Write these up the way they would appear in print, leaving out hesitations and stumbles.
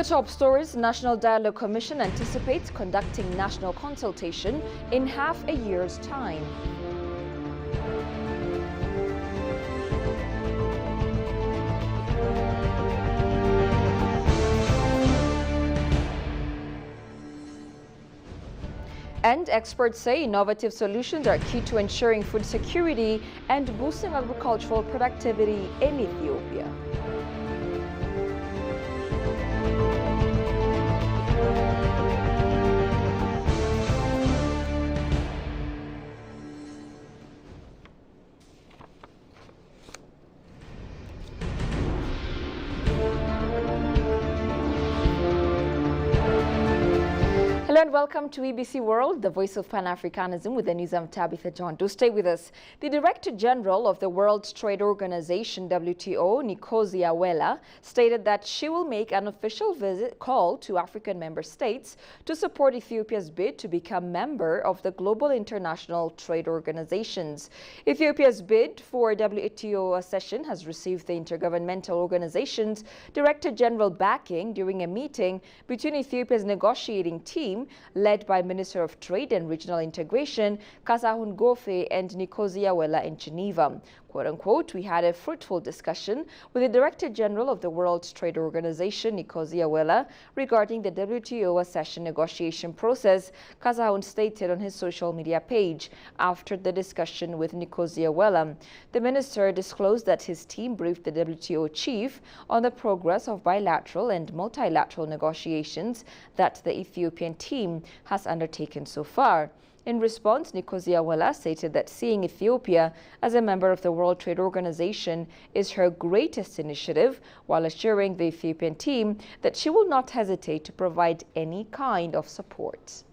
top stories, National Dialogue Commission anticipates conducting national consultation in half a year's time. And experts say innovative solutions are key to ensuring food security and boosting agricultural productivity in Ethiopia. Hello and welcome to EBC World, the voice of Pan-Africanism, with the news. I'm Tabitha John. Do stay with us. The Director General of the World Trade Organization, WTO, Nkosia Wela, stated that she will make an official call to African member states to support Ethiopia's bid to become member of the global international trade organizations. Ethiopia's bid for WTO accession has received the Intergovernmental Organization's Director General backing during a meeting between Ethiopia's negotiating team led by Minister of Trade and Regional Integration Kasahun Gofe and Nkosia Wela in Geneva. Quote unquote, we had a fruitful discussion with the Director General of the World Trade Organization, Nkosia Wela, regarding the WTO accession negotiation process, Kasahun stated on his social media page. After the discussion with Nkosia Wela, the minister disclosed that his team briefed the WTO chief on the progress of bilateral and multilateral negotiations that the Ethiopian team has undertaken so far. In response, Nkosia Wela stated that seeing Ethiopia as a member of the World Trade Organization is her greatest initiative, while assuring the Ethiopian team that she will not hesitate to provide any kind of support.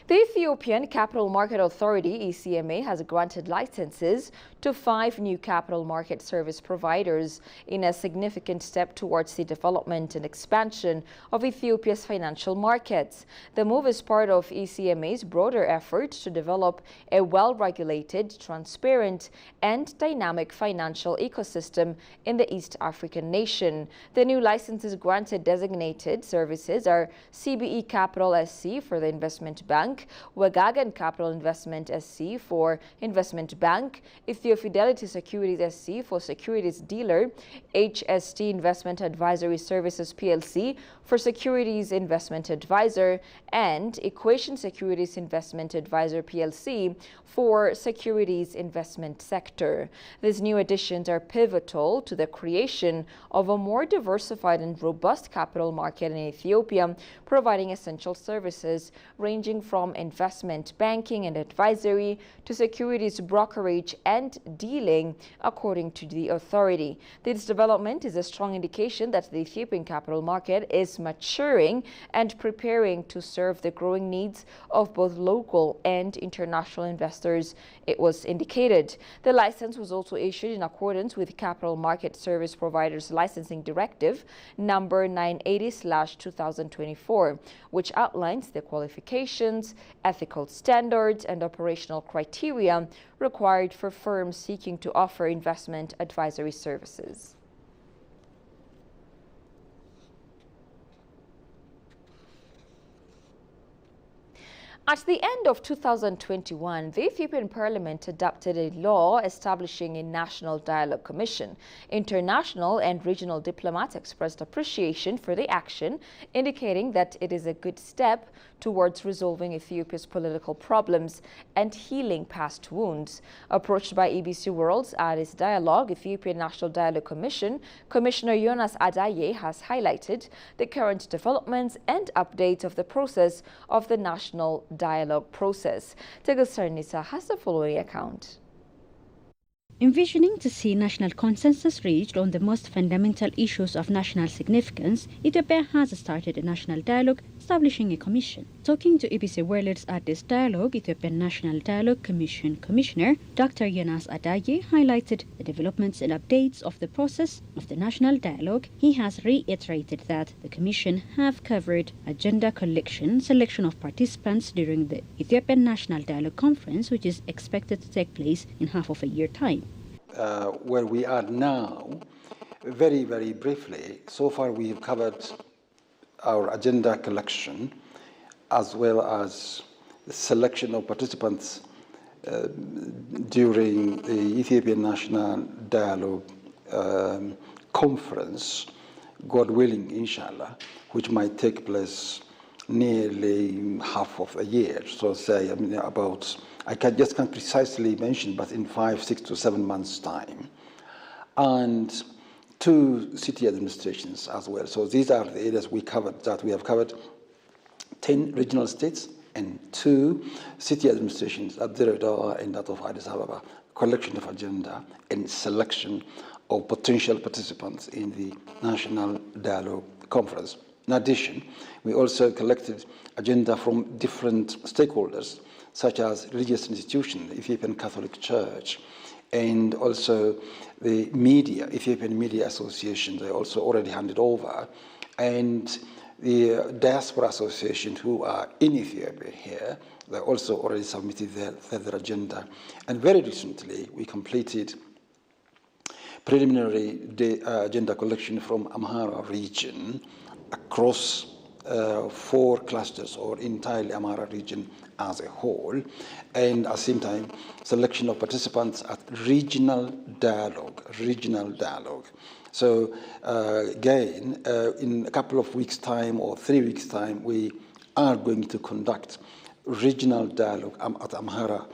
The Ethiopian Capital Market Authority, ECMA, has granted licenses to 5 new capital market service providers in a significant step towards the development and expansion of Ethiopia's financial markets. The move is part of ECMA's broader effort to develop a well-regulated, transparent, and dynamic financial ecosystem in the East African nation. The new licenses granted designated services are CBE Capital SC for the investment bank, Wagagan Capital Investment SC for Investment Bank, Ethio Fidelity Securities SC for Securities Dealer, HST Investment Advisory Services PLC for Securities Investment Advisor, and Equation Securities Investment Advisor PLC for Securities Investment Sector. These new additions are pivotal to the creation of a more diversified and robust capital market in Ethiopia, providing essential services ranging from investment banking and advisory to securities brokerage and dealing, according to the authority. This development is a strong indication that the Ethiopian capital market is maturing and preparing to serve the growing needs of both local and international investors, it was indicated. The license was also issued in accordance with Capital Market Service Providers Licensing Directive number 980/2024, which outlines the qualifications, ethical standards, and operational criteria required for firms seeking to offer investment advisory services. At the end of 2021, the Ethiopian Parliament adopted a law establishing a National Dialogue Commission. International and regional diplomats expressed appreciation for the action, indicating that it is a good step towards resolving Ethiopia's political problems and healing past wounds. Approached by EBC World's Addis Dialogue, Ethiopian National Dialogue Commission, Commissioner Jonas Adaye has highlighted the current developments and updates of the process of the National Dialogue process. Tegasar Nisa has the following account. Envisioning to see national consensus reached on the most fundamental issues of national significance, Ethiopia has started a national dialogue, establishing a commission. Talking to EBC World's at this dialogue, Ethiopian National Dialogue Commission Commissioner Dr. Jonas Adaye highlighted the developments and updates of the process of the national dialogue. He has reiterated that the commission have covered agenda collection, selection of participants during the Ethiopian National Dialogue Conference, which is expected to take place in half of a year time. where we are now, very, very briefly, so far we have covered our agenda collection as well as the selection of participants during the Ethiopian National Dialogue Conference, God willing, inshallah, which might take place nearly half of a year. So say, I can't precisely mention, but in 5, 6 to 7 months' time. And 2 city administrations as well. So these are the areas we have covered 10 regional states and 2 city administrations at Dirida and that of Addis Ababa, collection of agenda and selection of potential participants in the National Dialogue Conference. In addition, we also collected agenda from different stakeholders, such as religious institutions, the Ethiopian Catholic Church, and also the media, Ethiopian Media Association, they also already handed over, and the Diaspora Association who are in Ethiopia here, they also already submitted their agenda. And very recently, we completed preliminary agenda collection from Amhara region across 4 clusters or entirely Amhara region as a whole, and at the same time, selection of participants at regional dialogue. So again, in a couple of weeks' time or 3 weeks' time, we are going to conduct regional dialogue at Amhara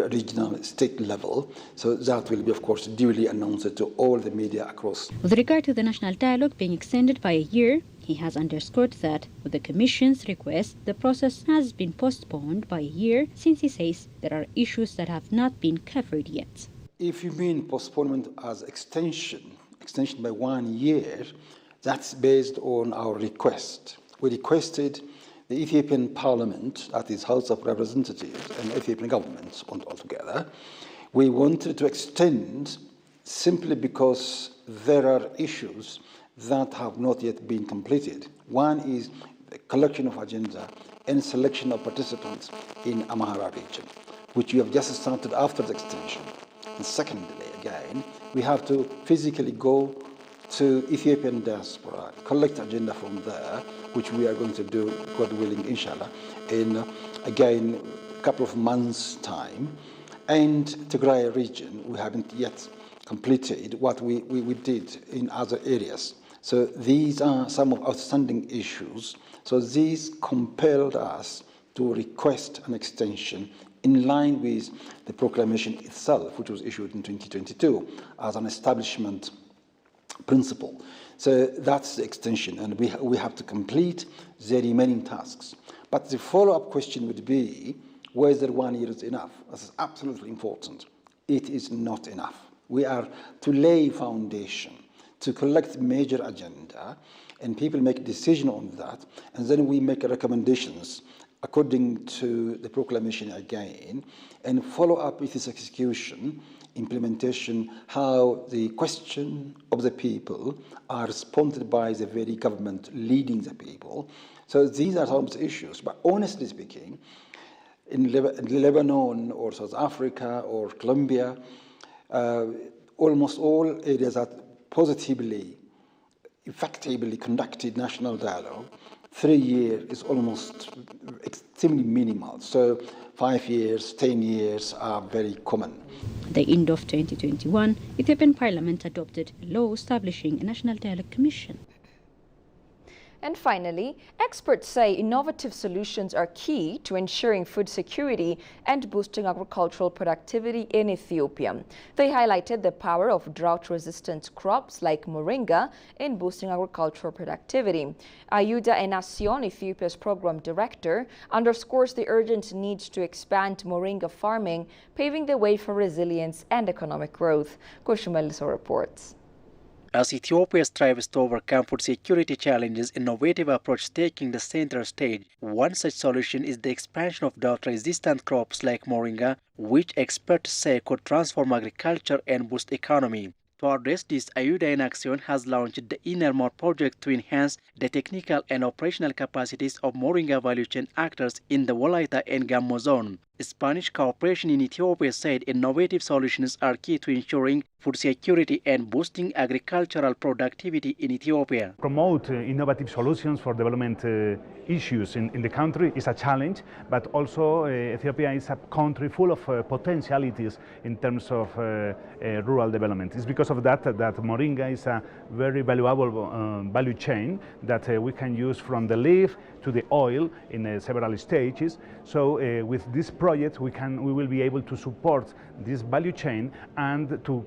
regional state level. So that will be, of course, duly announced to all the media across. With regard to the national dialogue being extended by a year, he has underscored that, with the Commission's request, the process has been postponed by a year since he says there are issues that have not been covered yet. If you mean postponement as extension by 1 year, that's based on our request. We requested the Ethiopian Parliament, that is House of Representatives, and Ethiopian government altogether. We wanted to extend simply because there are issues that have not yet been completed. One is the collection of agenda and selection of participants in Amhara region, which we have just started after the extension. And secondly, again, we have to physically go to Ethiopian diaspora, collect agenda from there, which we are going to do, God willing, inshallah, in, again, a couple of months' time. And Tigray region, we haven't yet completed what we did in other areas. So these are some of outstanding issues. So these compelled us to request an extension in line with the proclamation itself, which was issued in 2022 as an establishment principle. So that's the extension, and we have to complete the remaining tasks. But the follow-up question would be whether 1 year is enough. This is absolutely important. It is not enough. We are to lay foundation, to collect major agenda, and people make a decision on that, and then we make recommendations according to the proclamation again, and follow up with its execution, implementation, how the question of the people are responded by the very government leading the people. So these are some of the issues. But honestly speaking, in Lebanon or South Africa or Colombia, almost all areas that positively, effectively conducted national dialogue, 3 years is almost extremely minimal. So 5 years, 10 years are very common. At the end of 2021, Ethiopian Parliament adopted a law establishing a National Dialogue Commission. And finally, experts say innovative solutions are key to ensuring food security and boosting agricultural productivity in Ethiopia. They highlighted the power of drought-resistant crops like moringa in boosting agricultural productivity. Ayuda Enacion, Ethiopia's program director, underscores the urgent need to expand moringa farming, paving the way for resilience and economic growth. Koshumeliso reports. As Ethiopia strives to overcome food security challenges, innovative approach taking the center stage. One such solution is the expansion of drought-resistant crops like moringa, which experts say could transform agriculture and boost economy. To address this, Ayuda Enacion has launched the Innermore project to enhance the technical and operational capacities of moringa value chain actors in the Wolaita and Gammo zone. Spanish cooperation in Ethiopia said innovative solutions are key to ensuring food security and boosting agricultural productivity in Ethiopia. Promote innovative solutions for development issues in the country is a challenge, but also Ethiopia is a country full of potentialities in terms of rural development. It's because of that that moringa is a very valuable value chain that we can use from the leaf to the oil in several stages. So with this project we will be able to support this value chain and to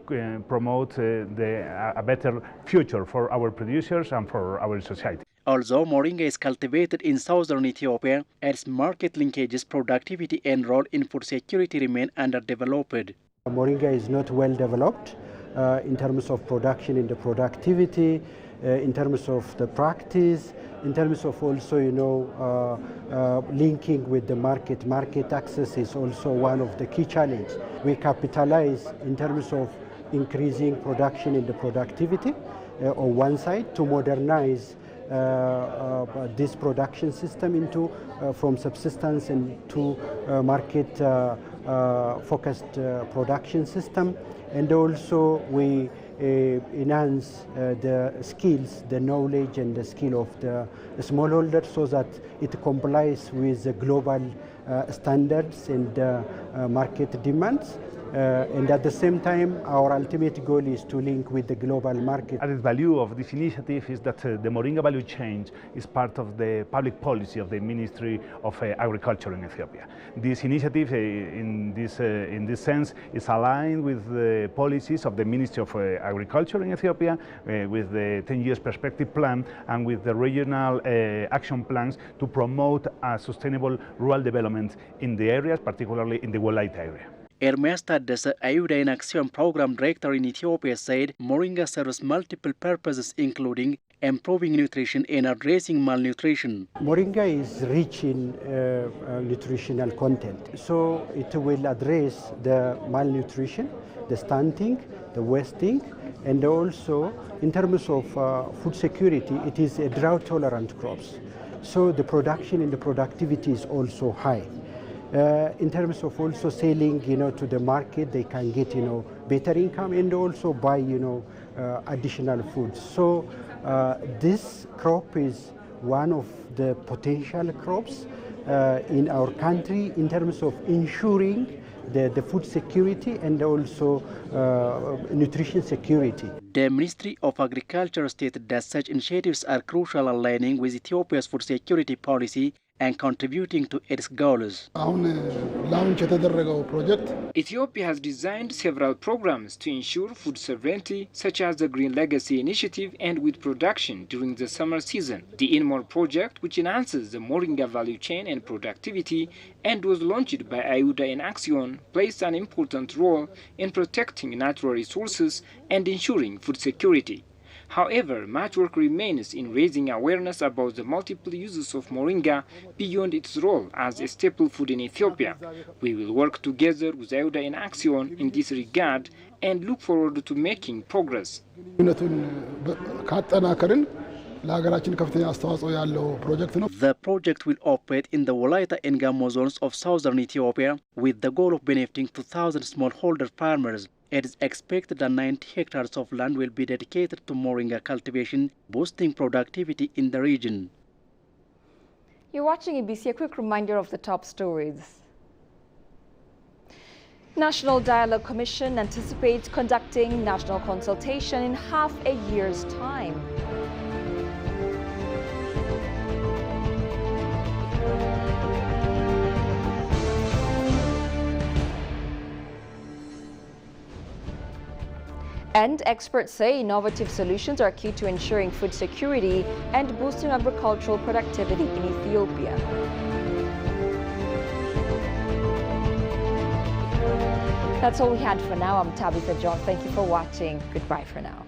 promote a better future for our producers and for our society. Although moringa is cultivated in southern Ethiopia, its market linkages, productivity and role in food security remain underdeveloped. Moringa is not well developed in terms of production and the productivity, in terms of the practice, in terms of also, linking with the market. Market access is also one of the key challenges. We capitalize in terms of increasing production and the productivity on one side to modernize this production system into from subsistence and to market focused production system, and also we enhance the skills, the knowledge and the skill of the smallholder so that it complies with the global standards and market demands. And at the same time, our ultimate goal is to link with the global market. Added value of this initiative is that the moringa value chain is part of the public policy of the Ministry of Agriculture in Ethiopia. This initiative, in this sense, is aligned with the policies of the Ministry of Agriculture in Ethiopia, with the 10 years perspective plan and with the regional action plans to promote a sustainable rural development in the areas, particularly in the Wolaita area. Ermes Taddese, Ayuda in Action Program Director in Ethiopia, said moringa serves multiple purposes including improving nutrition and addressing malnutrition. Moringa is rich in nutritional content, so it will address the malnutrition, the stunting, the wasting, and also in terms of food security, it is a drought-tolerant crops. So the production and the productivity is also high. In terms of also selling, to the market, they can get, better income and also buy, additional food. So this crop is one of the potential crops in our country in terms of ensuring the food security and also nutrition security. The Ministry of Agriculture stated that such initiatives are crucial in aligning with Ethiopia's food security policy and contributing to its goals. Ethiopia has designed several programs to ensure food sovereignty, such as the Green Legacy Initiative and wheat production during the summer season. The INMOR project, which enhances the moringa value chain and productivity and was launched by Ayuda in Action, plays an important role in protecting natural resources and ensuring food security. However, much work remains in raising awareness about the multiple uses of moringa beyond its role as a staple food in Ethiopia. We will work together with Ayuda in Action in this regard and look forward to making progress. The project will operate in the Wolaita and Gammo zones of southern Ethiopia with the goal of benefiting 2,000 smallholder farmers. It is expected that 90 hectares of land will be dedicated to moringa cultivation, boosting productivity in the region. You're watching ABC. A quick reminder of the top stories. National Dialogue Commission anticipates conducting national consultation in half a year's time. And experts say innovative solutions are key to ensuring food security and boosting agricultural productivity in Ethiopia. That's all we had for now. I'm Tabitha John. Thank you for watching. Goodbye for now.